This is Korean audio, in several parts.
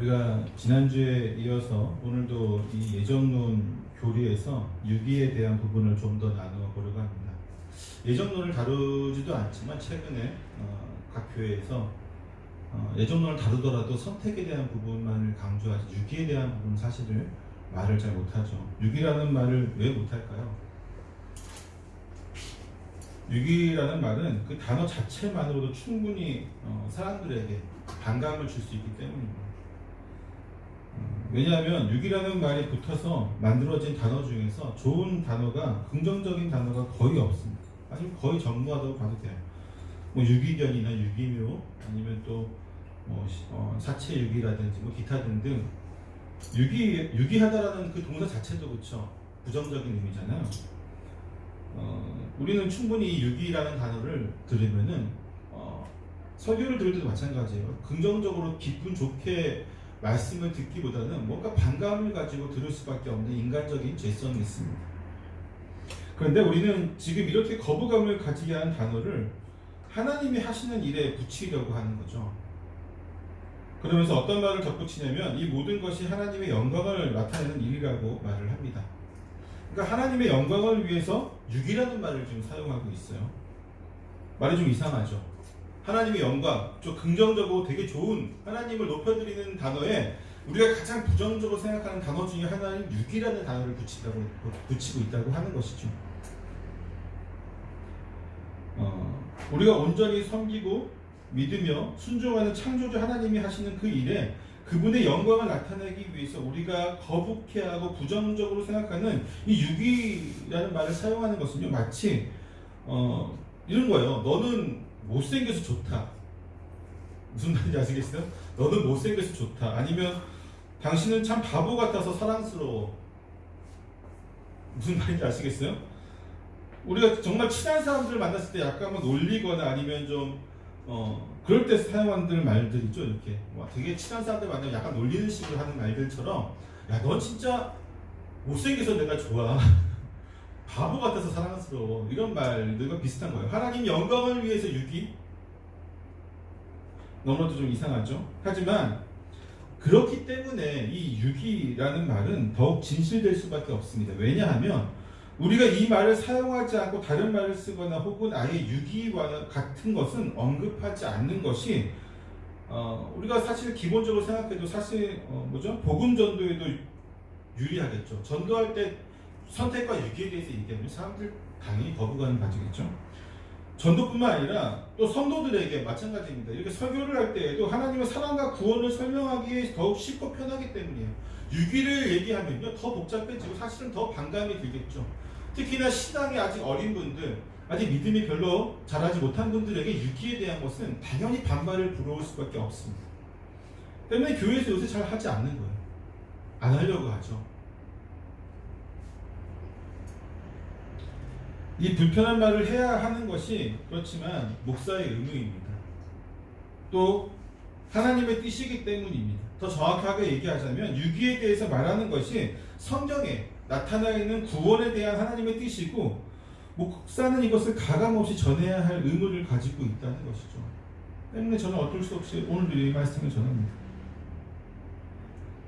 우리가 지난주에 이어서 오늘도 이 예정론 교리에서 유기에 대한 부분을 좀 더 나누어 보려고 합니다. 예정론을 다루지도 않지만 최근에 각 교회에서 예정론을 다루더라도 선택에 대한 부분만을 강조하지 유기에 대한 부분은 사실을 말을 잘 못하죠. 유기라는 말을 왜 못할까요? 유기라는 말은 그 단어 자체만으로도 충분히 사람들에게 반감을 줄 수 있기 때문입니다. 왜냐하면 유기라는 말이 붙어서 만들어진 단어 중에서 좋은 단어가, 긍정적인 단어가 거의 없습니다. 아니면 거의 전무하다고 봐도 돼요. 뭐 유기견이나 유기묘, 아니면 또 사체유기라든지 뭐 기타 등등. 유기하다라는 그 동사 자체도 그렇죠. 부정적인 의미잖아요. 우리는 충분히 유기라는 단어를 들으면은 설교를 들을 때도 마찬가지예요. 긍정적으로 기분 좋게 말씀을 듣기보다는 뭔가 반감을 가지고 들을 수밖에 없는 인간적인 죄성이 있습니다. 그런데 우리는 지금 이렇게 거부감을 가지게 하는 단어를 하나님이 하시는 일에 붙이려고 하는 거죠. 그러면서 어떤 말을 덧붙이냐면 이 모든 것이 하나님의 영광을 나타내는 일이라고 말을 합니다. 그러니까 하나님의 영광을 위해서 유기라는 말을 지금 사용하고 있어요. 말이 좀 이상하죠. 하나님의 영광, 좀 긍정적으로 되게 좋은 하나님을 높여드리는 단어에 우리가 가장 부정적으로 생각하는 단어 중에 하나인 유기라는 단어를 붙이고 있다고 하는 것이죠. 우리가 온전히 섬기고 믿으며 순종하는 창조주 하나님이 하시는 그 일에 그분의 영광을 나타내기 위해서 우리가 거북해하고 부정적으로 생각하는 이 유기라는 말을 사용하는 것은요, 마치 이런 거예요. 너는 못생겨서 좋다. 무슨 말인지 아시겠어요? 너는 못생겨서 좋다. 아니면 당신은 참 바보 같아서 사랑스러워. 무슨 말인지 아시겠어요? 우리가 정말 친한 사람들을 만났을 때 약간 놀리거나 아니면 좀 그럴 때 사용하는 말들이죠. 이렇게 되게 친한 사람들 만나면 약간 놀리는 식으로 하는 말들처럼, 야, 넌 진짜 못생겨서 내가 좋아. 바보 같아서 사랑스러워. 이런 말들과 비슷한 거예요. 하나님 영광을 위해서 유기? 너무나도 좀 이상하죠? 하지만 그렇기 때문에 이 유기라는 말은 더욱 진실될 수밖에 없습니다. 왜냐하면 우리가 이 말을 사용하지 않고 다른 말을 쓰거나 혹은 아예 유기와 같은 것은 언급하지 않는 것이 우리가 사실 기본적으로 생각해도 사실 복음 전도에도 유리하겠죠. 전도할 때 선택과 유기에 대해서 얘기하면 사람들 당연히 거부감을 가지겠죠. 전도뿐만 아니라 또 성도들에게 마찬가지입니다. 이렇게 설교를 할 때에도 하나님의 사랑과 구원을 설명하기에 더욱 쉽고 편하기 때문이에요. 유기를 얘기하면요, 더 복잡해지고 사실은 더 반감이 들겠죠. 특히나 신앙이 아직 어린 분들, 아직 믿음이 별로 자라지 못한 분들에게 유기에 대한 것은 당연히 반발을 불러올 수밖에 없습니다. 때문에 교회에서 요새 잘 하지 않는 거예요. 안 하려고 하죠. 이 불편한 말을 해야 하는 것이 그렇지만 목사의 의무입니다. 또 하나님의 뜻이기 때문입니다. 더 정확하게 얘기하자면 유기에 대해서 말하는 것이 성경에 나타나 있는 구원에 대한 하나님의 뜻이고, 목사는 이것을 가감없이 전해야 할 의무를 가지고 있다는 것이죠. 때문에 저는 어쩔 수 없이 오늘 이 말씀을 전합니다.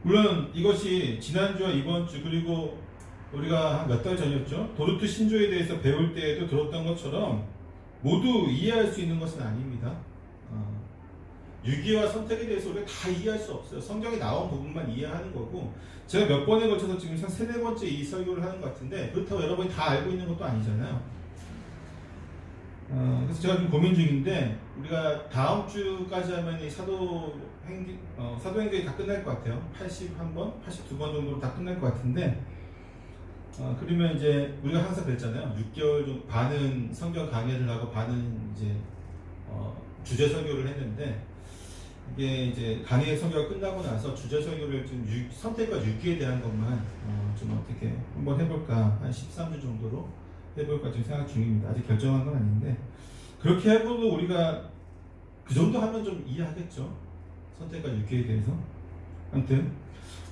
물론 이것이 지난주와 이번주 그리고 우리가 한 몇 달 전이었죠. 도르트 신조에 대해서 배울 때에도 들었던 것처럼 모두 이해할 수 있는 것은 아닙니다. 유기와 선택에 대해서 우리가 다 이해할 수 없어요. 성경에 나온 부분만 이해하는 거고, 제가 몇 번에 걸쳐서 지금 한 3-4번째 이 설교를 하는 것 같은데 그렇다고 여러분이 다 알고 있는 것도 아니잖아요. 그래서 제가 좀 고민 중인데 우리가 다음 주까지 하면 이 사도행전이 다 끝날 것 같아요. 81번, 82번 정도로 다 끝날 것 같은데 그러면 이제 우리가 항상 그랬잖아요. 6개월 정도 반은 성경 강의를 하고 반은 이제 주제 설교를 했는데, 이게 이제 강의 설교가 끝나고 나서 주제 설교를 좀 선택과 유기에 대한 것만 좀 어떻게 한번 해볼까, 한 13주 정도로 해볼까 지금 생각 중입니다. 아직 결정한 건 아닌데, 그렇게 해보도 우리가 그 정도 하면 좀 이해하겠죠. 선택과 유기에 대해서. 아무튼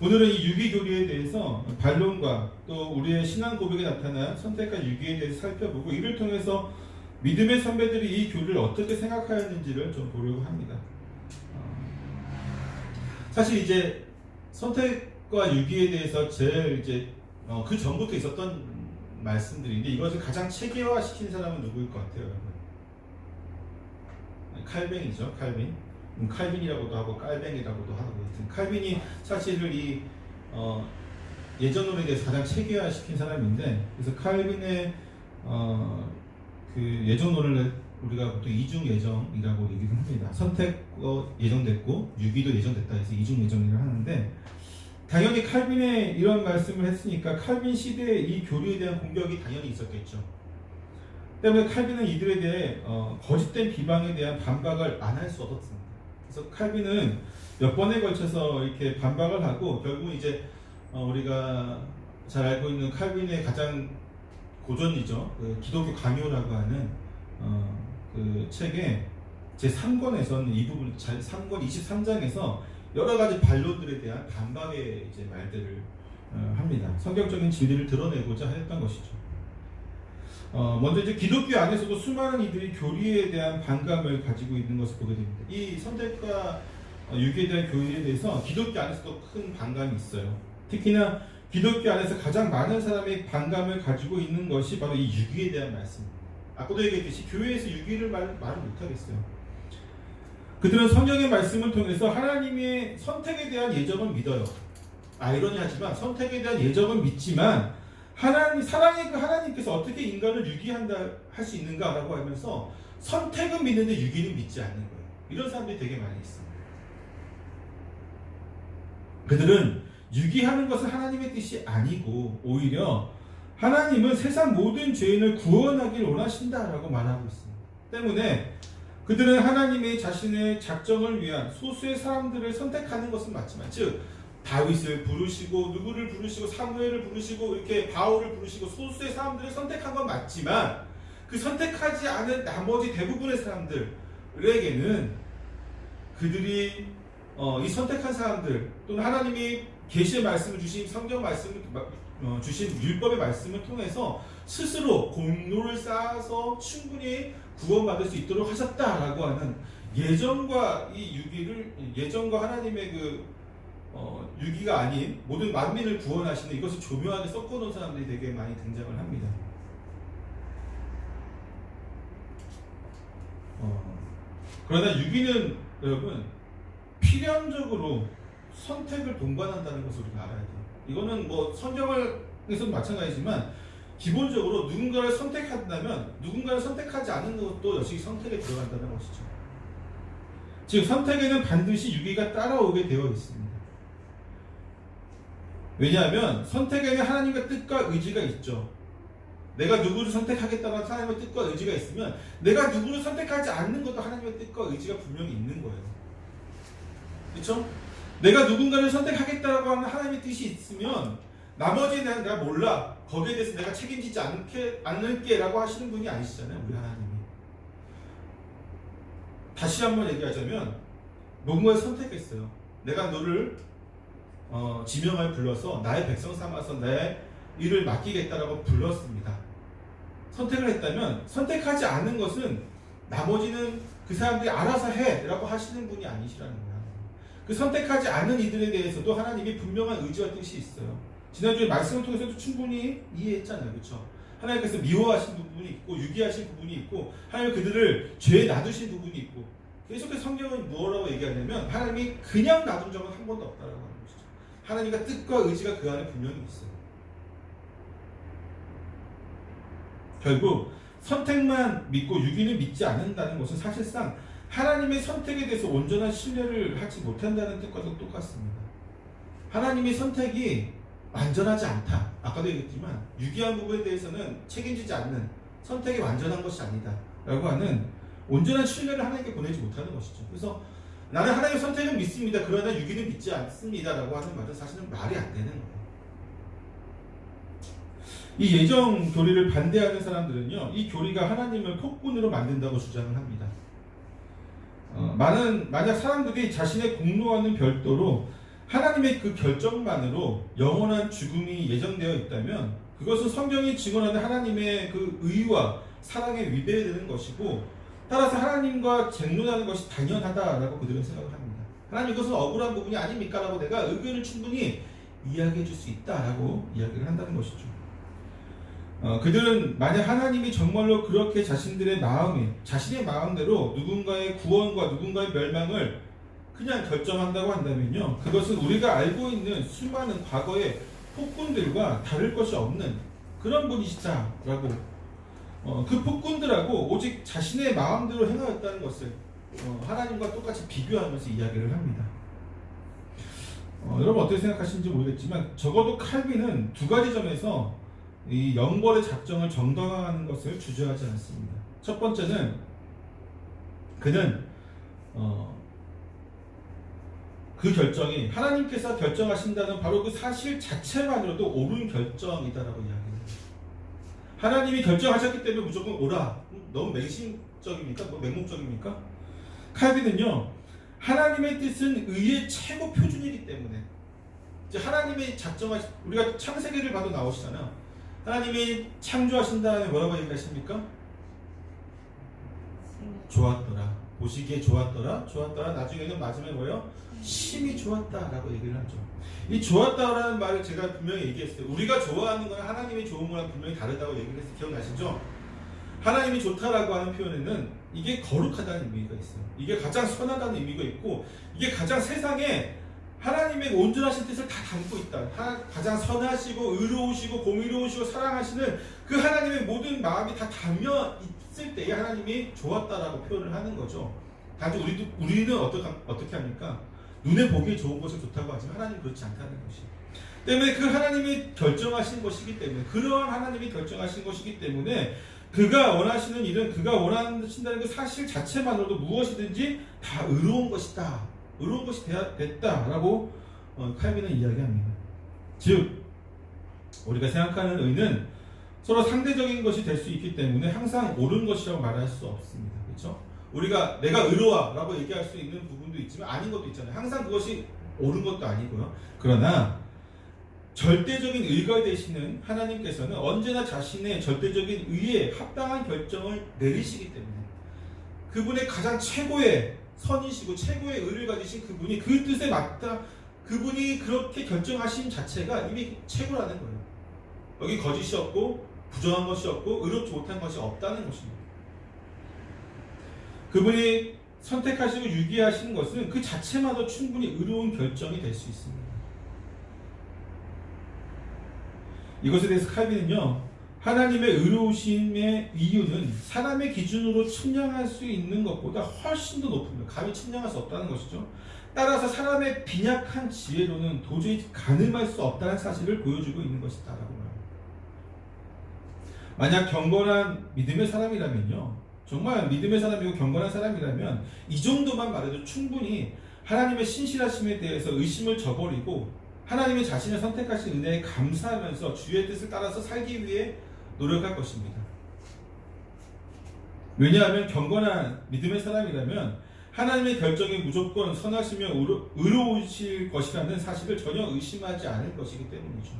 오늘은 이 유기 교리에 대해서 반론과 또 우리의 신앙 고백에 나타난 선택과 유기에 대해서 살펴보고, 이를 통해서 믿음의 선배들이 이 교리를 어떻게 생각하였는지를 좀 보려고 합니다. 사실 이제 선택과 유기에 대해서 제일 이제 그 전부터 있었던 말씀들인데 이것을 가장 체계화시킨 사람은 누구일 것 같아요, 여러분? 칼빈이죠, 칼빈. 칼빈이라고도 하고 깔뱅이라고도 하고, 칼빈이 사실을 이 예전론에 대해서 가장 체계화시킨 사람인데, 그래서 칼빈의 그 예전론을 우리가 보통 이중 예정이라고 얘기를 합니다. 선택도 예정됐고 유기도 예정됐다 해서 이중 예정이라고 하는데, 당연히 칼빈의 이런 말씀을 했으니까 칼빈 시대에 이 교리에 대한 공격이 당연히 있었겠죠. 때문에 칼빈은 이들에 대해 거짓된 비방에 대한 반박을 안 할 수 없었습니다. 그래서 칼빈은 몇 번에 걸쳐서 이렇게 반박을 하고 결국 이제 우리가 잘 알고 있는 칼빈의 가장 고전이죠. 그 기독교 강요라고 하는 그 책의 제 3권에서는 이 부분, 3권 23장에서 여러 가지 반론들에 대한 반박의 이제 말들을 합니다. 성경적인 진리를 드러내고자 했던 것이죠. 먼저 이제 기독교 안에서도 수많은 이들이 교리에 대한 반감을 가지고 있는 것을 보게 됩니다. 이 선택과 유기에 대한 교리에 대해서 기독교 안에서도 큰 반감이 있어요. 특히나 기독교 안에서 가장 많은 사람이 반감을 가지고 있는 것이 바로 이 유기에 대한 말씀입니다. 아까도 얘기했듯이 교회에서 유기를 말을 못하겠어요. 그들은 성경의 말씀을 통해서 하나님의 선택에 대한 예정을 믿어요. 아이러니하지만 선택에 대한 예정은 믿지만 사랑의 그 하나님께서 어떻게 인간을 유기한다 할 수 있는가라고 하면서 선택은 믿는데 유기는 믿지 않는 거예요. 이런 사람들이 되게 많이 있습니다. 그들은 유기하는 것은 하나님의 뜻이 아니고 오히려 하나님은 세상 모든 죄인을 구원하길 원하신다라고 말하고 있습니다. 때문에 그들은 하나님의 자신의 작정을 위한 소수의 사람들을 선택하는 것은 맞지만, 즉 다윗을 부르시고 누구를 부르시고 사무엘을 부르시고 이렇게 바울을 부르시고 소수의 사람들을 선택한 건 맞지만 그 선택하지 않은 나머지 대부분의 사람들에게는 그들이 이 선택한 사람들 또는 하나님이 계시의 말씀을 주신 성경 말씀을 주신 율법의 말씀을 통해서 스스로 공로를 쌓아서 충분히 구원받을 수 있도록 하셨다라고 하는 예정과 하나님의 그 유기가 아닌 모든 만민을 구원하시는 이것을 조묘하게 섞어놓은 사람들이 되게 많이 등장을 합니다. 그러나 유기는 여러분 필연적으로 선택을 동반한다는 것을 우리가 알아야 돼요. 이거는 뭐 성경에서도 마찬가지지만 기본적으로 누군가를 선택한다면 누군가를 선택하지 않는 것도 역시 선택에 들어간다는 것이죠. 즉 선택에는 반드시 유기가 따라오게 되어 있습니다. 왜냐하면 선택에는 하나님의 뜻과 의지가 있죠. 내가 누구를 선택하겠다는 하나님의 뜻과 의지가 있으면 내가 누구를 선택하지 않는 것도 하나님의 뜻과 의지가 분명히 있는 거예요. 그렇죠? 내가 누군가를 선택하겠다고 하는 하나님의 뜻이 있으면 나머지는 내가 몰라, 거기에 대해서 내가 책임지지 않을게 라고 하시는 분이 아니시잖아요, 우리 하나님이. 다시 한번 얘기하자면 누군가를 선택했어요. 내가 너를 지명하여 불러서 나의 백성 삼아서 내 일을 맡기겠다라고 불렀습니다. 선택을 했다면 선택하지 않는 것은 나머지는 그 사람들이 알아서 해 라고 하시는 분이 아니시라는 거야. 그 선택하지 않은 이들에 대해서도 하나님이 분명한 의지와 뜻이 있어요. 지난주에 말씀을 통해서도 충분히 이해했잖아요. 그렇죠? 하나님께서 미워하신 부분이 있고 유기하신 부분이 있고 하나님 그들을 죄에 놔두신 부분이 있고, 계속해서 성경은 뭐라고 얘기하냐면 하나님이 그냥 놔둔 적은 한 번도 없다라고 하는 것이죠. 하나님과 뜻과 의지가 그 안에 분명히 있어요. 결국 선택만 믿고 유기는 믿지 않는다는 것은 사실상 하나님의 선택에 대해서 온전한 신뢰를 하지 못한다는 뜻과도 똑같습니다. 하나님의 선택이 완전하지 않다. 아까도 얘기했지만 유기한 부분에 대해서는 책임지지 않는, 선택이 완전한 것이 아니다 라고 하는 온전한 신뢰를 하나님께 보내지 못하는 것이죠. 그래서 나는 하나님의 선택은 믿습니다. 그러나 유기는 믿지 않습니다 라고 하는 말은 사실은 말이 안 되는 거예요. 이 예정 교리를 반대하는 사람들은요, 이 교리가 하나님을 폭군으로 만든다고 주장을 합니다. 만약 사람들이 자신의 공로와는 별도로 하나님의 그 결정만으로 영원한 죽음이 예정되어 있다면 그것은 성경이 증언하는 하나님의 그 의와 사랑에 위배되는 것이고, 따라서 하나님과 쟁론하는 것이 당연하다라고 그들은 생각을 합니다. 하나님 이것은 억울한 부분이 아닙니까? 라고 내가 의견을 충분히 이야기해 줄 수 있다라고 이야기를 한다는 것이죠. 그들은 만약 하나님이 정말로 그렇게 자신의 마음대로 누군가의 구원과 누군가의 멸망을 그냥 결정한다고 한다면요, 그것은 우리가 알고 있는 수많은 과거의 폭군들과 다를 것이 없는 그런 분이시다라고, 그 폭군들하고 오직 자신의 마음대로 행하였다는 것을 하나님과 똑같이 비교하면서 이야기를 합니다. 여러분 어떻게 생각하시는지 모르겠지만 적어도 칼빈은 두 가지 점에서 이 영벌의 작정을 정당화하는 것을 주저하지 않습니다. 첫 번째는 그는 그 결정이 하나님께서 결정하신다는 바로 그 사실 자체만으로도 옳은 결정이다라고 이야기합니다. 하나님이 결정하셨기 때문에 무조건 옳아. 너무 맹신적입니까? 맹목적입니까? 칼빈은요, 하나님의 뜻은 의의 최고 표준이기 때문에, 이제 하나님이 우리가 창세기를 봐도 나오시잖아요. 하나님이 창조하신 다음에 뭐라고 얘기하십니까? 좋았더라. 보시기에 좋았더라. 나중에는 마지막에 뭐예요? 심히 좋았다라고 얘기를 하죠. 이 좋았다라는 말을 제가 분명히 얘기했어요. 우리가 좋아하는 건 하나님이 좋은 거랑 분명히 다르다고 얘기를 했어요. 기억나시죠? 하나님이 좋다라고 하는 표현에는 이게 거룩하다는 의미가 있어요. 이게 가장 선하다는 의미가 있고, 이게 가장 세상에 하나님의 온전하신 뜻을 다 담고 있다. 가장 선하시고 의로우시고 공의로우시고 사랑하시는 그 하나님의 모든 마음이 다 담겨 있을 때에 하나님이 좋았다라고 표현을 하는 거죠. 단지 우리는 어떻게 합니까? 눈에 보기에 좋은 것을 좋다고 하지만 하나님은 그렇지 않다는 것이. 때문에 그 하나님이 결정하신 것이기 때문에, 그러한 하나님이 결정하신 것이기 때문에 그가 원하시는 일은 그가 원하신다는 그 사실 자체만으로도 무엇이든지 다 의로운 것이다. 의로운 것이 됐다라고 칼빈은 이야기합니다. 즉 우리가 생각하는 의는 서로 상대적인 것이 될 수 있기 때문에 항상 옳은 것이라고 말할 수 없습니다. 그렇죠? 우리가 내가 의로와라고 얘기할 수 있는 부분도 있지만 아닌 것도 있잖아요. 항상 그것이 옳은 것도 아니고요. 그러나 절대적인 의가 되시는 하나님께서는 언제나 자신의 절대적인 의에 합당한 결정을 내리시기 때문에, 그분의 가장 최고의 선이시고 최고의 의를 가지신 그분이 그 뜻에 맞다, 그분이 그렇게 결정하신 자체가 이미 최고라는 거예요. 여기 거짓이 없고 부정한 것이 없고 의롭지 못한 것이 없다는 것입니다. 그분이 선택하시고 유기하시는 것은 그 자체마저 충분히 의로운 결정이 될 수 있습니다. 이것에 대해서 칼빈은요, 하나님의 의로우심의 이유는 사람의 기준으로 측량할 수 있는 것보다 훨씬 더 높습니다. 감히 측량할 수 없다는 것이죠. 따라서 사람의 빈약한 지혜로는 도저히 가늠할 수 없다는 사실을 보여주고 있는 것이다 라고 말합니다. 만약 경건한 믿음의 사람이라면요, 정말 믿음의 사람이고 경건한 사람이라면 이 정도만 말해도 충분히 하나님의 신실하심에 대해서 의심을 저버리고 하나님이 자신을 선택하신 은혜에 감사하면서 주의 뜻을 따라서 살기 위해 노력할 것입니다. 왜냐하면 경건한 믿음의 사람이라면 하나님의 결정이 무조건 선하시며 의로우실 것이라는 사실을 전혀 의심하지 않을 것이기 때문이죠.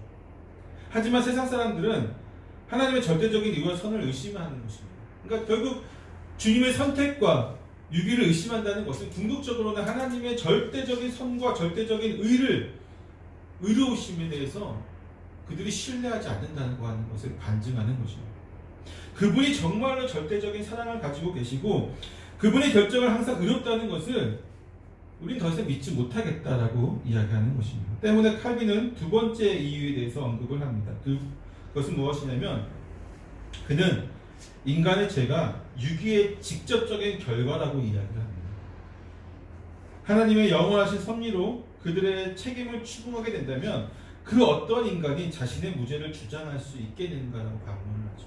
하지만 세상 사람들은 하나님의 절대적인 의와 선을 의심하는 것입니다. 그러니까 결국 주님의 선택과 유기를 의심한다는 것은 궁극적으로는 하나님의 절대적인 선과 절대적인 의로우심에 대해서 그들이 신뢰하지 않는다고 하는 것을 반증하는 것입니다. 그분이 정말로 절대적인 사랑을 가지고 계시고 그분의 결정을 항상 의롭다는 것을 우린 더 이상 믿지 못하겠다라고 이야기하는 것입니다. 때문에 칼빈은 두 번째 이유에 대해서 언급을 합니다. 그것은 무엇이냐면 그는 인간의 죄가 유기의 직접적인 결과라고 이야기를 합니다. 하나님의 영원하신 섭리로 그들의 책임을 추궁하게 된다면 그 어떤 인간이 자신의 무죄를 주장할 수 있게 되는가라고 반문을 하죠.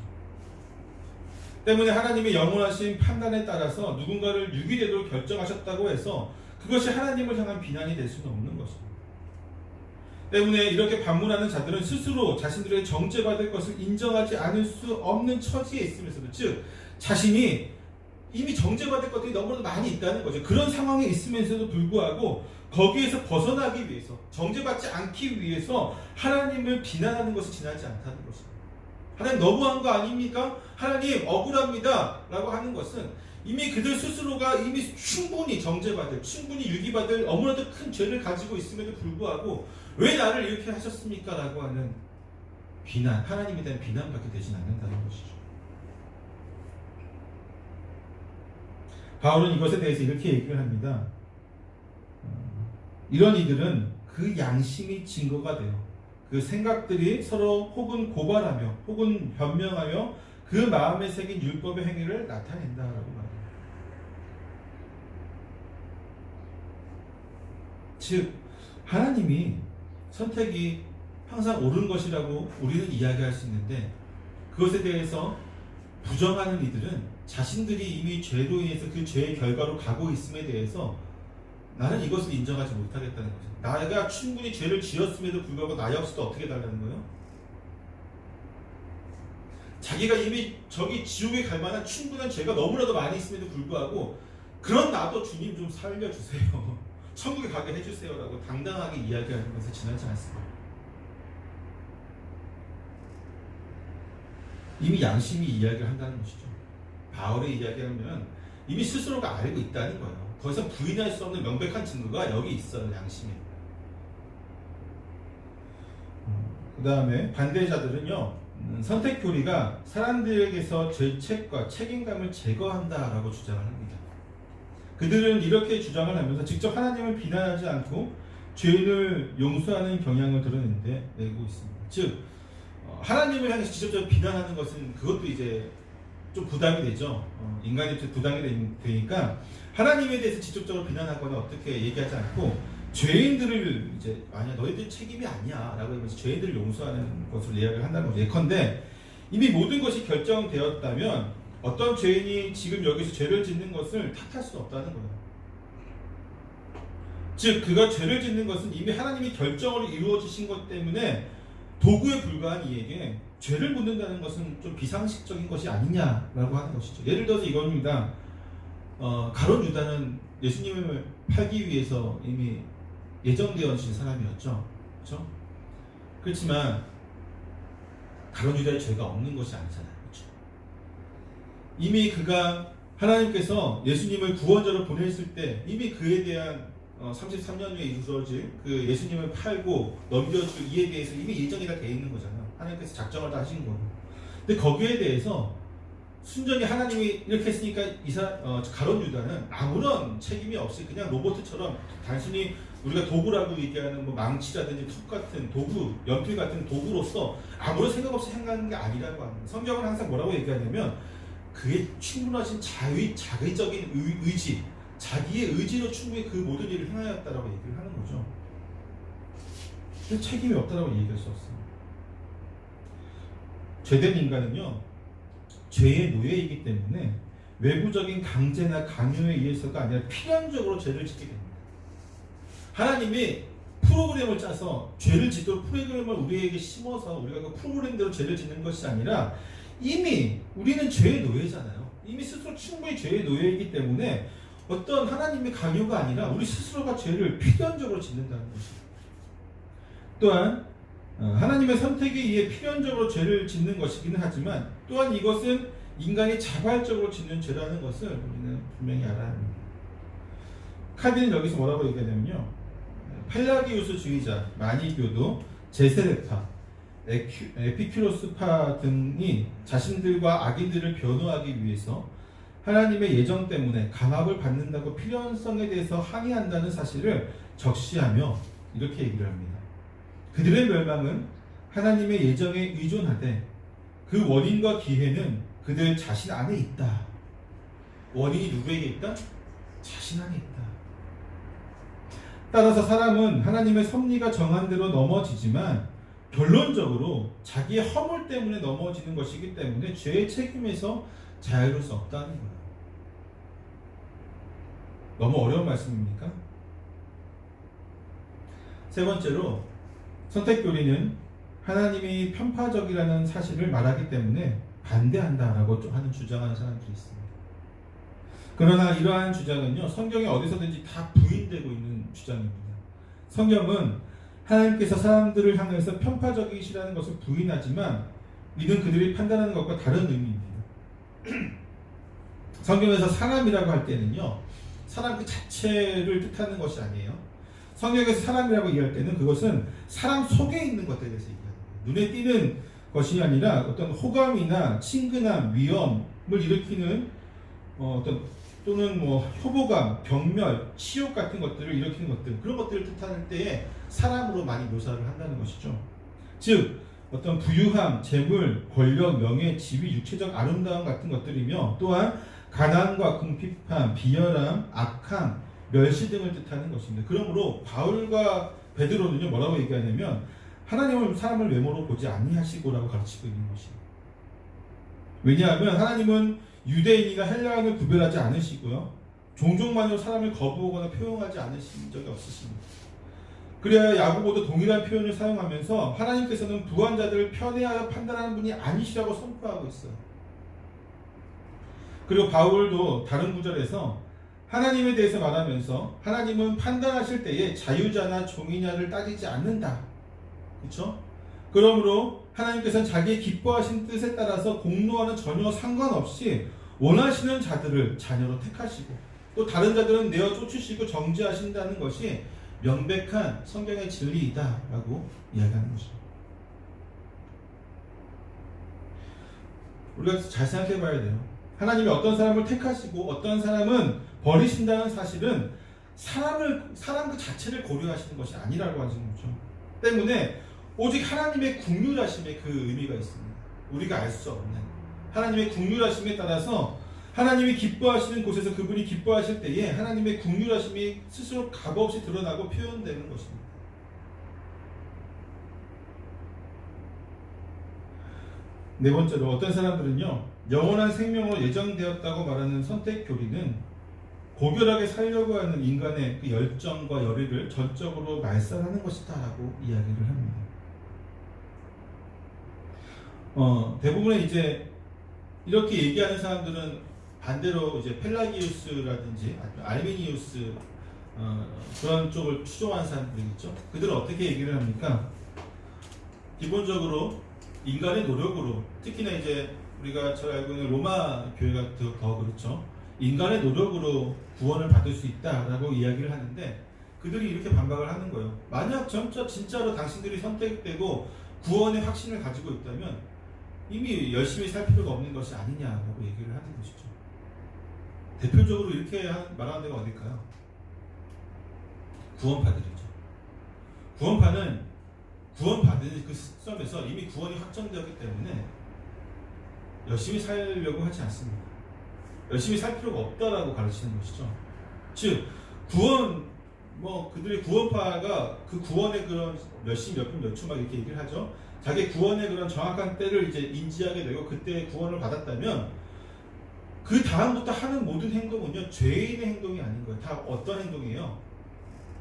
때문에 하나님의 영원하신 판단에 따라서 누군가를 유기되도록 결정하셨다고 해서 그것이 하나님을 향한 비난이 될 수는 없는 것입니다. 때문에 이렇게 반문하는 자들은 스스로 자신들의 정죄받을 것을 인정하지 않을 수 없는 처지에 있으면서도, 즉 자신이 이미 정죄받을 것들이 너무나 많이 있다는 거죠. 그런 상황에 있으면서도 불구하고 거기에서 벗어나기 위해서, 정죄받지 않기 위해서 하나님을 비난하는 것이 지나지 않다는 것입니다. 하나님 너무한 거 아닙니까? 하나님 억울합니다 라고 하는 것은 이미 그들 스스로가 이미 충분히 정죄받을, 충분히 유기받을 너무나도 큰 죄를 가지고 있음에도 불구하고 왜 나를 이렇게 하셨습니까? 라고 하는 비난, 하나님에 대한 비난밖에 되진 않는다는 것이죠. 바울은 이것에 대해서 이렇게 얘기를 합니다. 이런 이들은 그 양심이 증거가 돼요. 그 생각들이 서로 혹은 고발하며 혹은 변명하며 그 마음에 새긴 율법의 행위를 나타낸다라고 말합니다. 즉 하나님이 선택이 항상 옳은 것이라고 우리는 이야기할 수 있는데 그것에 대해서 부정하는 이들은 자신들이 이미 죄로 인해서 그 죄의 결과로 가고 있음에 대해서 나는 이것을 인정하지 못하겠다는 거죠. 나가 충분히 죄를 지었음에도 불구하고 나 역시도 어떻게 달라는 거예요? 자기가 이미 저기 지옥에 갈 만한 충분한 죄가 너무나도 많이 있음에도 불구하고 그런 나도 주님 좀 살려주세요. 천국에 가게 해주세요. 라고 당당하게 이야기하는 것에 지나지 않습니다. 이미 양심이 이야기를 한다는 것이죠. 바울의 이야기하면 이미 스스로가 알고 있다는 거예요. 더 이상 부인할 수 없는 명백한 증거가 여기 있어요. 양심에. 그 다음에 반대자들은요. 선택 교리가 사람들에게서 죄책과 책임감을 제거한다라고 주장을 합니다. 그들은 이렇게 주장을 하면서 직접 하나님을 비난하지 않고 죄를 용서하는 경향을 드러내고 있습니다. 즉 하나님을 향해서 직접적으로 비난하는 것은 그것도 이제 좀 부담이 되죠. 인간이 부담이 되니까 하나님에 대해서 직접적으로 비난하거나 어떻게 얘기하지 않고 죄인들을 이제 아니야 너희들 책임이 아니야 라고 하면서 죄인들을 용서하는 것을 이야기를 한다는 거죠. 예컨대 이미 모든 것이 결정되었다면 어떤 죄인이 지금 여기서 죄를 짓는 것을 탓할 수 없다는 거예요. 즉 그가 죄를 짓는 것은 이미 하나님이 결정으로 이루어지신 것 때문에 도구에 불과한 이에게 죄를 묻는다는 것은 좀 비상식적인 것이 아니냐라고 하는 것이죠. 예를 들어서 이겁니다. 가룟 유다는 예수님을 팔기 위해서 이미 예정되어진 사람이었죠. 그렇죠? 그렇지만 가룟 유다의 죄가 없는 것이 아니잖아요. 그렇죠? 이미 그가 하나님께서 예수님을 구원자로 보냈을 때 이미 그에 대한 33년 후에 이루어질 그 예수님을 팔고 넘겨줄 이에 대해서 이미 예정이 다 돼 있는 거잖아요. 하나님께서 작정을 다 하신 거고. 근데 거기에 대해서 순전히 하나님이 이렇게 했으니까 가룟 유다는 아무런 책임이 없이 그냥 로봇처럼 단순히 우리가 도구라고 얘기하는 뭐 망치라든지 툭 같은 도구, 연필 같은 도구로서 아무런 생각 없이 행하는 게 아니라고 합니다. 성경은 항상 뭐라고 얘기하냐면 그의 충분하신 자의적인 의지, 자기의 의지로 충분히 그 모든 일을 행하였다라고 얘기를 하는 거죠. 책임이 없다라고 얘기할 수 없습니다. 죄된 인간은요, 죄의 노예이기 때문에 외부적인 강제나 강요에 의해서가 아니라 필연적으로 죄를 짓게 됩니다. 하나님이 프로그램을 짜서 죄를 짓도록 프로그램을 우리에게 심어서 우리가 그 프로그램대로 죄를 짓는 것이 아니라 이미 우리는 죄의 노예잖아요. 이미 스스로 충분히 죄의 노예이기 때문에 어떤 하나님의 강요가 아니라 우리 스스로가 죄를 필연적으로 짓는다는 것입니다. 또한 하나님의 선택에 의해 필연적으로 죄를 짓는 것이기는 하지만 또한 이것은 인간이 자발적으로 짓는 죄라는 것을 우리는 분명히 알아야 합니다. 칼빈은 여기서 뭐라고 얘기하냐면요, 팔라기우스주의자, 마니교도, 제세례파, 에피큐로스파 등이 자신들과 악인들을 변호하기 위해서 하나님의 예정 때문에 감압을 받는다고 필연성에 대해서 항의한다는 사실을 적시하며 이렇게 얘기를 합니다. 그들의 멸망은 하나님의 예정에 의존하되 그 원인과 기회는 그들 자신 안에 있다. 원인이 누구에게 있다? 자신 안에 있다. 따라서 사람은 하나님의 섭리가 정한 대로 넘어지지만 결론적으로 자기의 허물 때문에 넘어지는 것이기 때문에 죄의 책임에서 자유로울 수 없다는 거예요. 너무 어려운 말씀입니까? 세 번째로, 선택교리는 하나님이 편파적이라는 사실을 말하기 때문에 반대한다라고 하는 주장하는 사람들이 있습니다. 그러나 이러한 주장은요, 성경에 어디서든지 다 부인되고 있는 주장입니다. 성경은 하나님께서 사람들을 향해서 편파적이시라는 것을 부인하지만 이는 그들이 판단하는 것과 다른 의미입니다. 성경에서 사람이라고 할 때는요, 사람 그 자체를 뜻하는 것이 아니에요. 성경에서 사람이라고 얘기할 때는 그것은 사람 속에 있는 것들에 대해서 얘기하는 거예요. 눈에 띄는 것이 아니라 어떤 호감이나 친근함, 위험을 일으키는 어떤 또는 뭐 효보감, 경멸, 치욕 같은 것들을 일으키는 것들, 그런 것들을 뜻하는 때에 사람으로 많이 묘사를 한다는 것이죠. 즉 어떤 부유함, 재물, 권력, 명예, 지위, 육체적 아름다움 같은 것들이며 또한 가난과 궁핍함, 비열함, 악함, 멸시 등을 뜻하는 것입니다. 그러므로 바울과 베드로는요 뭐라고 얘기하냐면 하나님은 사람을 외모로 보지 아니하시고라고 가르치고 있는 것입니다. 왜냐하면 하나님은 유대인이나 헬라인을 구별하지 않으시고요, 종족만으로 사람을 거부하거나 표현하지 않으신 적이 없으십니다. 그래야 야고보도 동일한 표현을 사용하면서 하나님께서는 부한 자들을 편애하여 판단하는 분이 아니시라고 선포하고 있어요. 그리고 바울도 다른 구절에서 하나님에 대해서 말하면서 하나님은 판단하실 때에 자유자나 종이냐를 따지지 않는다. 그렇죠? 그러므로 하나님께서는 자기의 기뻐하신 뜻에 따라서 공로와는 전혀 상관없이 원하시는 자들을 자녀로 택하시고 또 다른 자들은 내어 쫓으시고 정죄하신다는 것이 명백한 성경의 진리이다 라고 이야기하는 것입니다. 우리가 잘 생각해 봐야 돼요. 하나님이 어떤 사람을 택하시고 어떤 사람은 버리신다는 사실은 사람 그 자체를 고려하시는 것이 아니라고 하는 거죠. 때문에 오직 하나님의 국률하심에 그 의미가 있습니다. 우리가 알 수 없는 하나님의 국률하심에 따라서 하나님이 기뻐하시는 곳에서 그분이 기뻐하실 때에 하나님의 국률하심이 스스로 값없이 드러나고 표현되는 것입니다. 네 번째로 어떤 사람들은요 영원한 생명으로 예정되었다고 말하는 선택 교리는 고결하게 살려고 하는 인간의 그 열정과 열의를 전적으로 말살하는 것이다 라고 이야기를 합니다. 대부분의 이제 이렇게 얘기하는 사람들은 반대로 이제 펠라기우스라든지 알미니우스 그런 쪽을 추종하는 사람들이겠죠. 그들은 어떻게 얘기를 합니까? 기본적으로 인간의 노력으로, 특히나 이제 우리가 잘 알고 있는 로마 교회가 더 그렇죠. 인간의 노력으로 구원을 받을 수 있다라고 이야기를 하는데 그들이 이렇게 반박을 하는 거예요. 만약 진짜로 당신들이 선택되고 구원의 확신을 가지고 있다면 이미 열심히 살 필요가 없는 것이 아니냐라고 얘기를 하는 것이죠. 대표적으로 이렇게 말하는 데가 어딜까요? 구원파들이죠. 구원파는 구원받은 그 시점에서 이미 구원이 확정되었기 때문에 열심히 살려고 하지 않습니다. 열심히 살 필요가 없다라고 가르치는 것이죠. 즉 그들의 구원파가 그 구원의 그런 몇십 몇 분 몇 초 막 이렇게 얘기를 하죠. 자기 구원의 그런 정확한 때를 이제 인지하게 되고 그때 구원을 받았다면 그 다음부터 하는 모든 행동은요 죄인의 행동이 아닌 거예요. 다 어떤 행동이에요?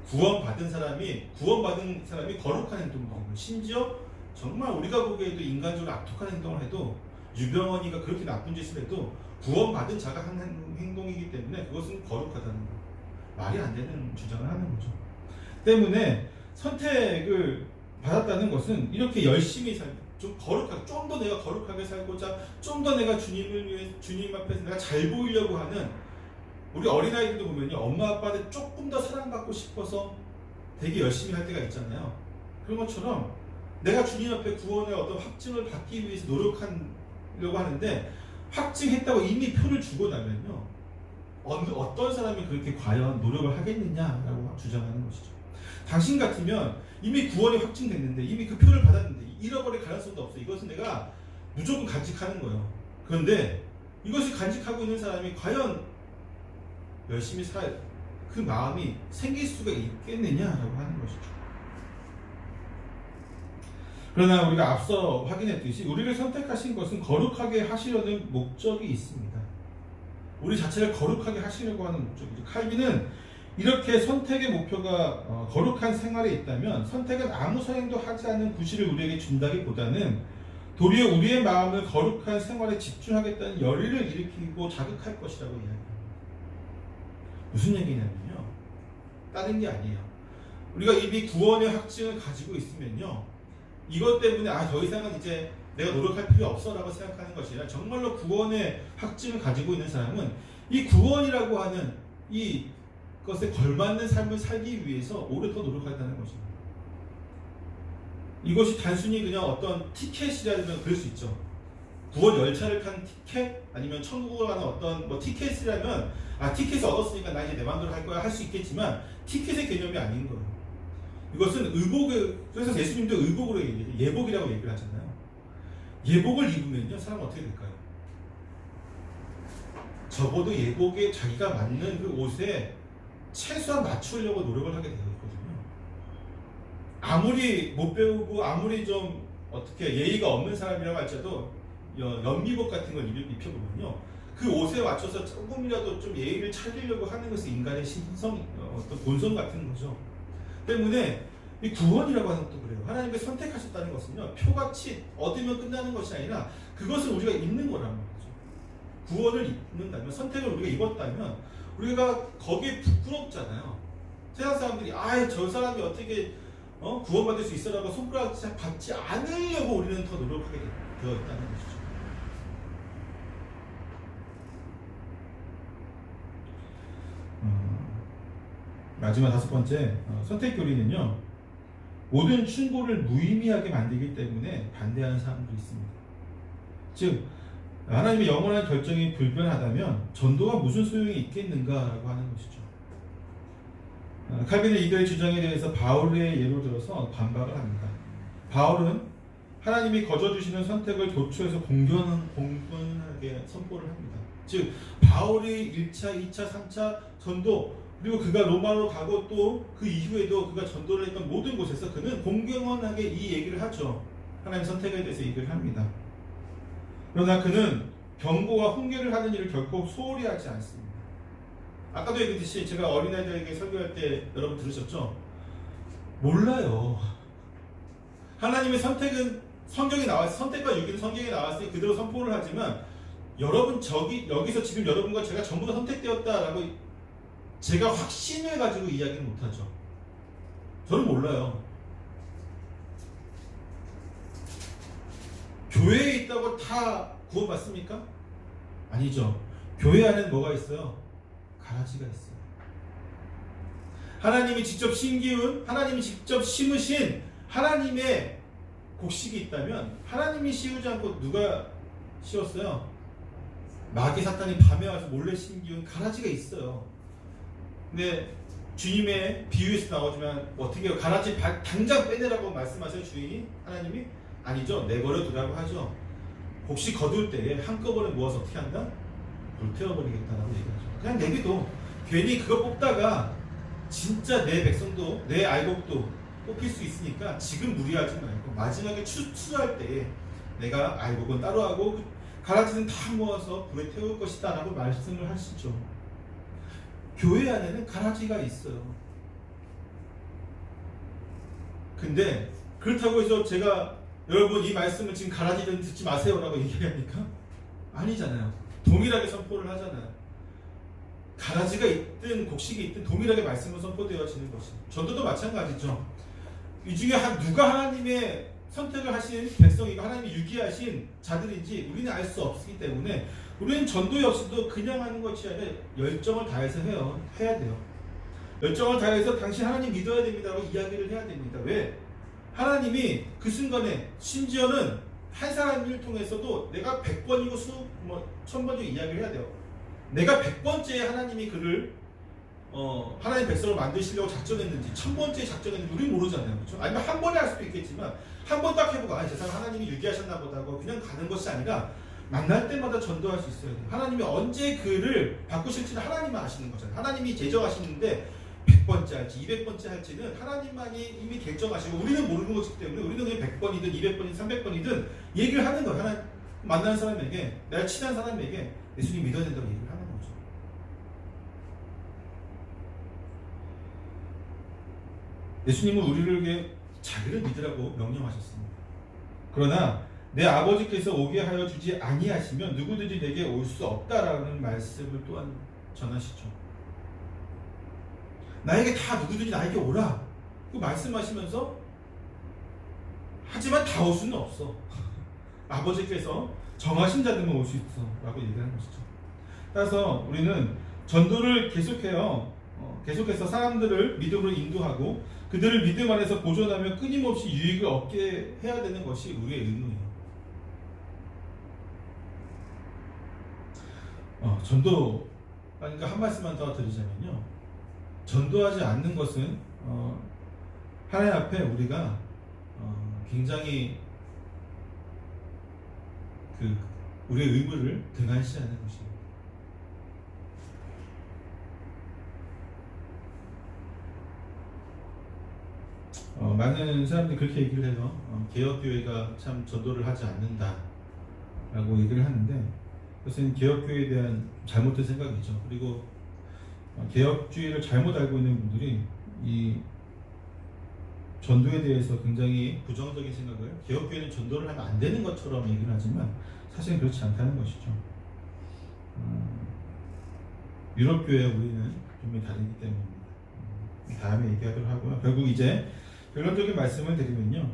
구원받은 사람이 거룩한 행동을 하는 거예요. 심지어 정말 우리가 보기에도 인간적으로 악독한 행동을 해도 유병헌이가 그렇게 나쁜 짓을 해도 구원받은 자가 하는 행동이기 때문에 그것은 거룩하다는 거예요. 말이 안 되는 주장을 하는 거죠. 때문에 선택을 받았다는 것은 이렇게 열심히 좀 거룩하게, 좀 더 내가 거룩하게 살고자, 좀 더 내가 주님을 위해 주님 앞에서 내가 잘 보이려고 하는, 우리 어린아이들도 보면요 엄마 아빠한테 조금 더 사랑받고 싶어서 되게 열심히 할 때가 있잖아요. 그런 것처럼 내가 주님 앞에 구원의 어떤 확증을 받기 위해서 노력하려고 하는데 확증했다고 이미 표를 주고 나면요 어떤 사람이 그렇게 과연 노력을 하겠느냐라고 주장하는 것이죠. 당신 같으면 이미 구원이 확증됐는데 이미 그 표를 받았는데 잃어버릴 가능성도 없어. 이것은 내가 무조건 간직하는 거예요. 그런데 이것을 간직하고 있는 사람이 과연 열심히 살 그 마음이 생길 수가 있겠느냐라고 하는 것이죠. 그러나 우리가 앞서 확인했듯이 우리를 선택하신 것은 거룩하게 하시려는 목적이 있습니다. 우리 자체를 거룩하게 하시려고 하는 목적이죠. 칼빈은 이렇게 선택의 목표가 거룩한 생활에 있다면 선택은 아무 선행도 하지 않는 구실을 우리에게 준다기보다는 도리어 우리의 마음을 거룩한 생활에 집중하겠다는 열의를 일으키고 자극할 것이라고 이야기합니다. 무슨 얘기냐면요, 다른 게 아니에요. 우리가 이미 구원의 확증을 가지고 있으면요 이것 때문에 더 이상은 이제 내가 노력할 필요 없어라고 생각하는 것이 아니라 정말로 구원의 확증을 가지고 있는 사람은 이 구원이라고 하는 이 것에 걸맞는 삶을 살기 위해서 오래 더 노력한다는 것입니다. 이것이 단순히 그냥 어떤 티켓이라면 그럴 수 있죠. 구원 열차를 탄 티켓 아니면 천국을 가는 어떤 뭐 티켓이라면 티켓을 얻었으니까 나 이제 내 마음대로 할 거야 할 수 있겠지만 티켓의 개념이 아닌 거예요. 이것은 의복을 그래서 예수님도 의복으로 예복이라고 얘기를 하잖아요. 예복을 입으면요 사람은 어떻게 될까요? 적어도 예복에 자기가 맞는 그 옷에 최소한 맞추려고 노력을 하게 되거든요. 아무리 못 배우고 아무리 좀 어떻게 예의가 없는 사람이라고 할지라도 연미복 같은 걸 입혀보면요 그 옷에 맞춰서 조금이라도 좀 예의를 차리려고 하는 것이 인간의 신성 어떤 본성 같은 거죠. 때문에 이 구원이라고 하는 것도 그래요. 하나님께 선택하셨다는 것은요 표같이 얻으면 끝나는 것이 아니라 그것을 우리가 입는 거라는 거죠. 구원을 입는다면 선택을 우리가 입었다면 우리가 거기에 부끄럽잖아요. 세상 사람들이 저 사람이 어떻게 구원받을 수 있어라고 손가락 받지 않으려고 우리는 더 노력하게 되어 있다는 것이죠. 마지막 5번째 선택 교리는요 모든 충고를 무의미하게 만들기 때문에 반대하는 사람도 있습니다. 즉 하나님의 영원한 결정이 불변하다면 전도가 무슨 소용이 있겠는가라고 하는 것이죠. 칼빈은 이들의 주장에 대해서 바울의 예로 들어서 반박을 합니다. 바울은 하나님이 거저주시는 선택을 도처에서 공건하게 선포를 합니다. 즉 바울이 1차, 2차, 3차 전도 그리고 그가 로마로 가고 또 그 이후에도 그가 전도를 했던 모든 곳에서 그는 공경원하게 이 얘기를 하죠. 하나님 선택에 대해서 얘기를 합니다. 그러나 그는 경고와 훈계를 하는 일을 결코 소홀히 하지 않습니다. 아까도 얘기했듯이 제가 어린아이들에게 설교할 때 여러분 들으셨죠? 몰라요. 하나님의 선택은 성경에 나왔어요. 선택과 유기는 성경에 나왔으니 그대로 선포를 하지만 여러분 여기서 지금 여러분과 제가 전부 다 선택되었다라고 제가 확신을 가지고 이야기는 못하죠. 저는 몰라요. 교회에 있다고 다 구원받습니까? 아니죠. 교회 안에는 뭐가 있어요? 가라지가 있어요. 하나님이 직접 심기운, 하나님이 직접 심으신 하나님의 곡식이 있다면 하나님이 씌우지 않고 누가 씌웠어요? 마귀 사탄이 밤에 와서 몰래 심기운 가라지가 있어요. 근데 주님의 비유에서 나오지만 어떻게 해요? 가라지 당장 빼내라고 말씀하세요 주인이? 하나님이? 아니죠. 내버려 두라고 하죠. 혹시 거둘 때에 한꺼번에 모아서 어떻게 한다? 불태워버리겠다라고 얘기하죠. 그냥 내비도 괜히 그거 뽑다가 진짜 내 백성도 내 알곡도 뽑힐 수 있으니까 지금 무리하지 말고 마지막에 추수할 때에 내가 알곡은 따로 하고 가라지는 다 모아서 불에 태울 것이다 라고 말씀을 하시죠. 교회 안에는 가라지가 있어요. 근데 그렇다고 해서 제가 여러분 이 말씀을 지금 가라지는 듣지 마세요 라고 얘기합니까? 아니잖아요. 동일하게 선포를 하잖아요. 가라지가 있든 곡식이 있든 동일하게 말씀은 선포되어지는 것입니다. 전도도 마찬가지죠. 이 중에 누가 하나님의 선택을 하신 백성이고 하나님이 유기하신 자들인지 우리는 알 수 없기 때문에 우리는 전도 역시도 그냥 하는 것이 아니라 열정을 다해서 해야 돼요. 열정을 다해서 당신 하나님 믿어야 됩니다라고 이야기를 해야 됩니다. 왜? 하나님이 그 순간에 심지어는 한 사람을 통해서도 내가 100번이고 1000번이고 이야기를 해야 돼요. 내가 100번째에 하나님이 그를 하나님 백성을 만드시려고 작정했는지 1000번째에 작정했는지 우리는 모르잖아요. 그렇죠? 아니면 한 번에 할 수도 있겠지만 한 번 딱 해보고 저 사람 하나님이 유기하셨나 보다 하고 그냥 가는 것이 아니라 만날 때마다 전도할 수 있어야 돼요. 하나님이 언제 그를 바꾸실지는 하나님만 아시는 거잖아요. 하나님이 제정하시는데 100번째 할지 200번째 할지는 하나님만이 이미 결정하시고 우리는 모르는 것이기 때문에 우리는 그냥 100번이든 200번이든 300번이든 얘기를 하는 거예요. 하나님 만나는 사람에게 내가 친한 사람에게 예수님 믿어야 된다고 얘기를 하는 거죠. 예수님은 우리에게 자기를 믿으라고 명령하셨습니다. 그러나 내 아버지께서 오게 하여 주지 아니하시면 누구든지 내게 올 수 없다라는 말씀을 또한 전하시죠. 나에게 다 누구든지 나에게 오라 그 말씀하시면서 하지만 다 올 수는 없어. 아버지께서 정하신 자들만 올 수 있어 라고 얘기하는 것이죠. 따라서 우리는 전도를 계속해서 사람들을 믿음으로 인도하고 그들을 믿음 안에서 보존하며 끊임없이 유익을 얻게 해야 되는 것이 우리의 의무예요. 전도, 그러니까 한 말씀만 더 드리자면요, 전도하지 않는 것은 하나님 앞에 우리가 굉장히 우리의 의무를 등한시하는 것입니다. 많은 사람들이 그렇게 얘기를 해요. 개혁교회가 참 전도를 하지 않는다 라고 얘기를 하는데, 그것은 개혁교회에 대한 잘못된 생각이죠. 그리고 개혁주의를 잘못 알고 있는 분들이 이 전도에 대해서 굉장히 부정적인 생각을, 개혁교회는 전도를 하면 안 되는 것처럼 얘기를 하지만 사실은 그렇지 않다는 것이죠. 유럽교회와 우리는 좀 다르기 때문입니다. 다음에 얘기하도록 하고요. 결국 이제 결론적인 말씀을 드리면요,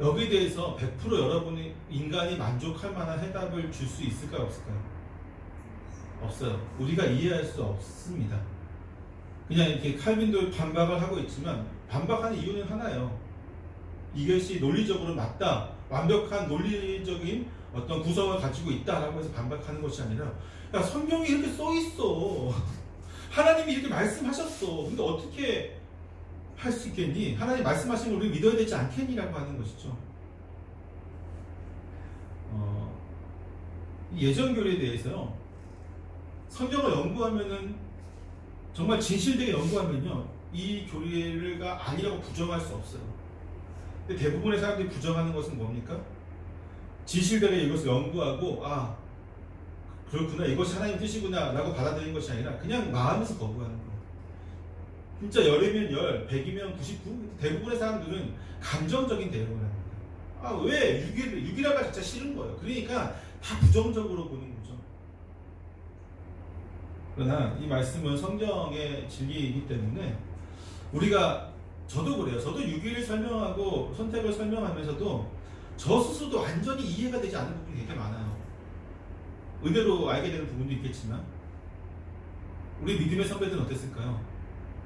여기에 대해서 100% 여러분이 인간이 만족할 만한 해답을 줄 수 있을까요? 없을까요? 없어요. 우리가 이해할 수 없습니다. 그냥 이렇게 칼빈도 반박을 하고 있지만 반박하는 이유는 하나예요. 이것이 논리적으로 맞다, 완벽한 논리적인 어떤 구성을 가지고 있다라고 해서 반박하는 것이 아니라, 야, 성경이 이렇게 써 있어. 하나님이 이렇게 말씀하셨어. 근데 어떻게 할 수 있겠니? 하나님 말씀하신 걸 우리 믿어야 되지 않겠니라고 하는 것이죠. 예전 교리에 대해서요, 성경을 연구하면은 정말 진실되게 연구하면요, 이 교리가 아니라고 부정할 수 없어요. 근데 대부분의 사람들이 부정하는 것은 뭡니까? 진실되게 이것을 연구하고, 아, 그렇구나, 이것이 하나님 뜻이구나 라고 받아들이는 것이 아니라 그냥 마음에서 거부하는 거예요. 진짜 10이면 10, 100이면 99, 대부분의 사람들은 감정적인 대응을 합니다. 아, 왜? 6이라고 자체가 싫은 거예요. 그러니까 다 부정적으로 보는 거죠. 그러나 이 말씀은 성경의 진리이기 때문에 우리가, 저도 그래요. 저도 6일을 설명하고 선택을 설명하면서도 저 스스로도 완전히 이해가 되지 않는 부분이 되게 많아요. 의대로 알게 되는 부분도 있겠지만, 우리 믿음의 선배들은 어땠을까요?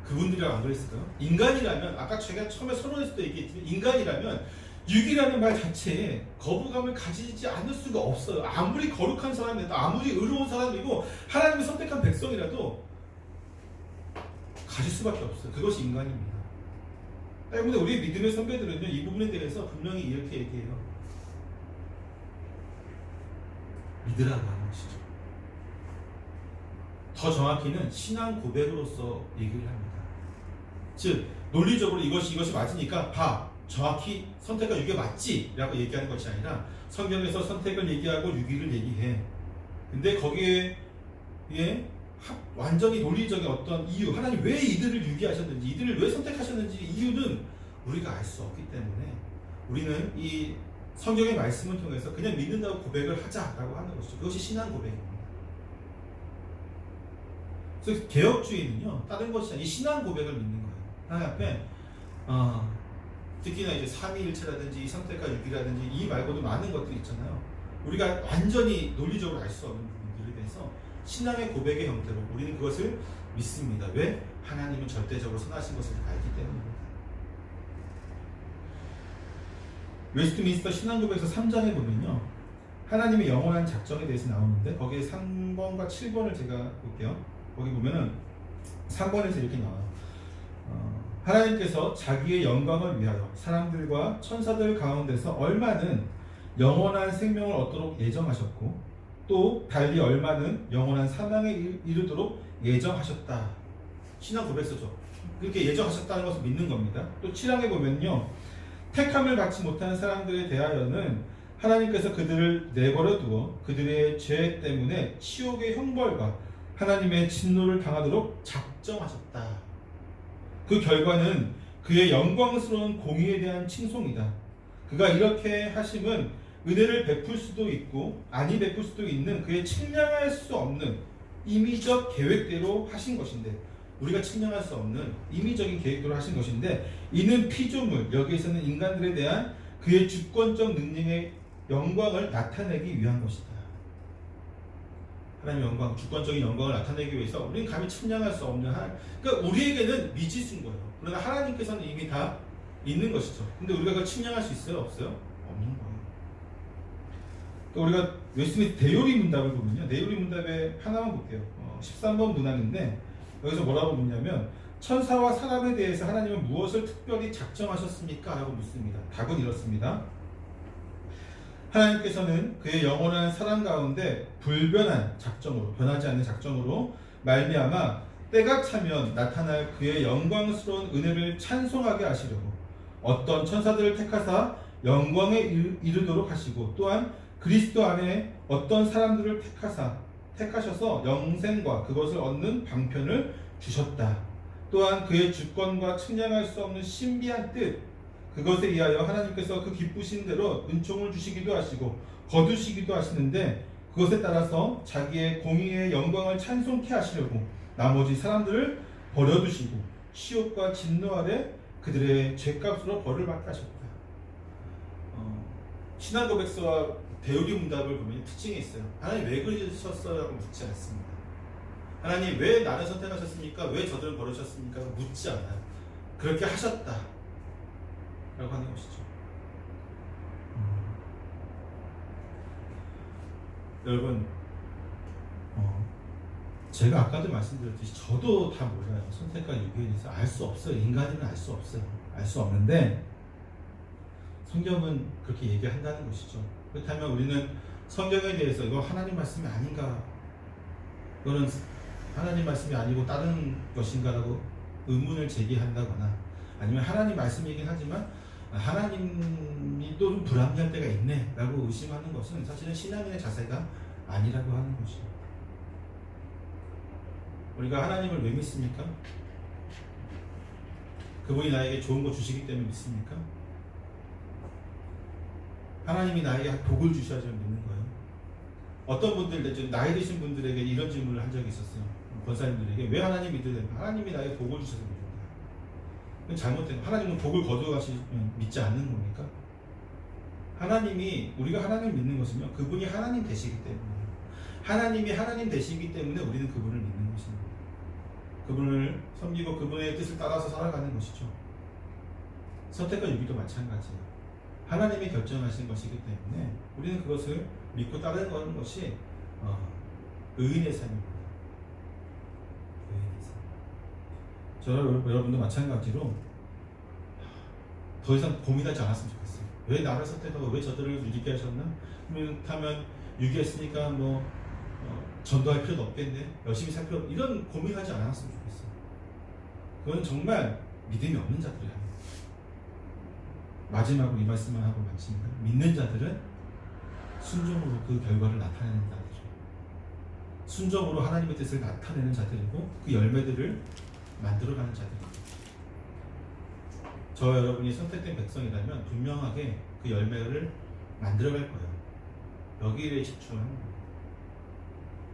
그분들이랑 안 그랬을까요? 인간이라면, 아까 제가 처음에 선언했을 때 얘기했지만, 인간이라면 6이라는 말 자체에 거부감을 가지지 않을 수가 없어요. 아무리 거룩한 사람이라도, 아무리 의로운 사람이고 하나님이 선택한 백성이라도 가질 수밖에 없어요. 그것이 인간입니다. 때문에 우리 믿음의 선배들은요, 이 부분에 대해서 분명히 이렇게 얘기해요. 믿으라고 하는 것이죠. 더 정확히는 신앙 고백으로서 얘기를 합니다. 즉, 논리적으로 이것이 맞으니까 봐, 정확히 선택과 유기가 맞지? 라고 얘기하는 것이 아니라 성경에서 선택을 얘기하고 유기를 얘기해. 근데 거기에 완전히 논리적인 어떤 이유, 하나님 왜 이들을 유기하셨는지, 이들을 왜 선택하셨는지 이유는 우리가 알 수 없기 때문에 우리는 이 성경의 말씀을 통해서 그냥 믿는다고 고백을 하자라고 하는 것이죠. 그것이 신앙 고백입니다. 그래서 개혁주의는요, 다른 것이 아니라 이 신앙 고백을 믿는 거예요. 하나님 앞에 특히나 이제 삼위일체라든지 선택과 유기라든지 이 말고도 많은 것들이 있잖아요. 우리가 완전히 논리적으로 알 수 없는 부분들에 대해서 신앙의 고백의 형태로 우리는 그것을 믿습니다. 왜? 하나님은 절대적으로 선하신 것을 알기 때문입니다. 웨스트민스터 신앙고백에서 3장에 보면요, 하나님의 영원한 작정에 대해서 나오는데 거기에 3번과 7번을 제가 볼게요. 거기 보면은 3번에서 이렇게 나와요. 하나님께서 자기의 영광을 위하여 사람들과 천사들 가운데서 얼마는 영원한 생명을 얻도록 예정하셨고, 또 달리 얼마는 영원한 사망에 이르도록 예정하셨다. 신앙 고백서죠. 그렇게 예정하셨다는 것을 믿는 겁니다. 또 7장에 보면요, 택함을 받지 못한 사람들에 대하여는 하나님께서 그들을 내버려 두어 그들의 죄 때문에 치욕의 형벌과 하나님의 진노를 당하도록 작정하셨다. 그 결과는 그의 영광스러운 공의에 대한 칭송이다. 그가 이렇게 하심은 은혜를 베풀 수도 있고 아니 베풀 수도 있는 그의 측량할 수 없는 임의적 계획대로 하신 것인데, 우리가 측량할 수 없는 임의적인 계획대로 하신 것인데, 이는 피조물, 여기에서는 인간들에 대한 그의 주권적 능력의 영광을 나타내기 위한 것이다. 하나님의 영광, 주권적인 영광을 나타내기 위해서 우리는 감히 측량할 수 없는 그러니까 우리에게는 미지수인 거예요. 그러나 하나님께서는 이미 다 있는 것이죠. 근데 우리가 그걸 측량할 수 있어요? 없어요? 없는 거예요. 또 우리가 웨스트민스터 대요리 문답을 보면요, 대요리 문답에 하나만 볼게요. 13번 문항인데 여기서 뭐라고 묻냐면, 천사와 사람에 대해서 하나님은 무엇을 특별히 작정하셨습니까? 라고 묻습니다. 답은 이렇습니다. 하나님께서는 그의 영원한 사랑 가운데 불변한 작정으로, 변하지 않는 작정으로 말미암아 때가 차면 나타날 그의 영광스러운 은혜를 찬송하게 하시려고 어떤 천사들을 택하사 영광에 이르도록 하시고, 또한 그리스도 안에 어떤 사람들을 택하셔서 영생과 그것을 얻는 방편을 주셨다. 또한 그의 주권과 측량할 수 없는 신비한 뜻, 그것에 의하여 하나님께서 그 기쁘신 대로 은총을 주시기도 하시고 거두시기도 하시는데, 그것에 따라서 자기의 공의의 영광을 찬송케 하시려고 나머지 사람들을 버려두시고 시옷과 진노 아래 그들의 죄값으로 벌을 받게 하셨다. 신앙 고백서와 대요리 문답을 보면 특징이 있어요. 하나님 왜 그러셨어요? 라고 묻지 않습니다. 하나님 왜 나를 선택하셨습니까? 왜 저들을 버리셨습니까? 묻지 않아요. 그렇게 하셨다 라고 하는 것이죠. 여러분, 제가 아까도 말씀드렸듯이 저도 다 몰라요. 선택과 유기에 대해서 알 수 없어요. 인간은 알 수 없어요. 알 수 없는데 성경은 그렇게 얘기한다는 것이죠. 그렇다면 우리는 성경에 대해서 이거 하나님 말씀이 아닌가, 이거는 하나님 말씀이 아니고 다른 것인가라고 의문을 제기한다거나, 아니면 하나님 말씀이긴 하지만 하나님이 또 좀 불합리할 때가 있네 라고 의심하는 것은 사실은 신앙인의 자세가 아니라고 하는 것이죠. 우리가 하나님을 왜 믿습니까? 그분이 나에게 좋은 거 주시기 때문에 믿습니까? 하나님이 나에게 복을 주셔야지 믿는 거예요. 어떤 분들, 나이 드신 분들에게 이런 질문을 한 적이 있었어요. 권사님들에게 왜 하나님 믿으려? 하나님이 나에게 복을 주셔서 믿는다. 그건 잘못된 거. 하나님은 복을 거두어가시면 믿지 않는 겁니까? 하나님이, 우리가 하나님을 믿는 것은요, 그분이 하나님 되시기 때문에, 하나님이 하나님 되시기 때문에 우리는 그분을 믿는 것입니다. 그분을 섬기고 그분의 뜻을 따라서 살아가는 것이죠. 선택과 유기도 마찬가지예요. 하나님이 결정하신 것이기 때문에 우리는 그것을 믿고 따르는 것이 의인의 삶입니다. 의인의 삶. 저와 여러분도 마찬가지로 더 이상 고민하지 않았으면 좋겠어요. 왜 나를 선택하고 왜 저들을 유기게 하셨나? 그렇다면 유기했으니까 전도할 필요도 없겠네, 열심히 살 필요 없, 이런 고민하지 않았으면 좋겠어요. 그건 정말 믿음이 없는 자들이 합니다. 마지막으로 이 말씀만 하고 마칩니다. 믿는 자들은 순종으로 그 결과를 나타내는 자들이죠. 순종으로 하나님의 뜻을 나타내는 자들이고 그 열매들을 만들어가는 자들입니다. 저와 여러분이 선택된 백성이라면 분명하게 그 열매를 만들어갈 거예요. 여기에 집중하는 거예요.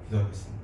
기도하겠습니다.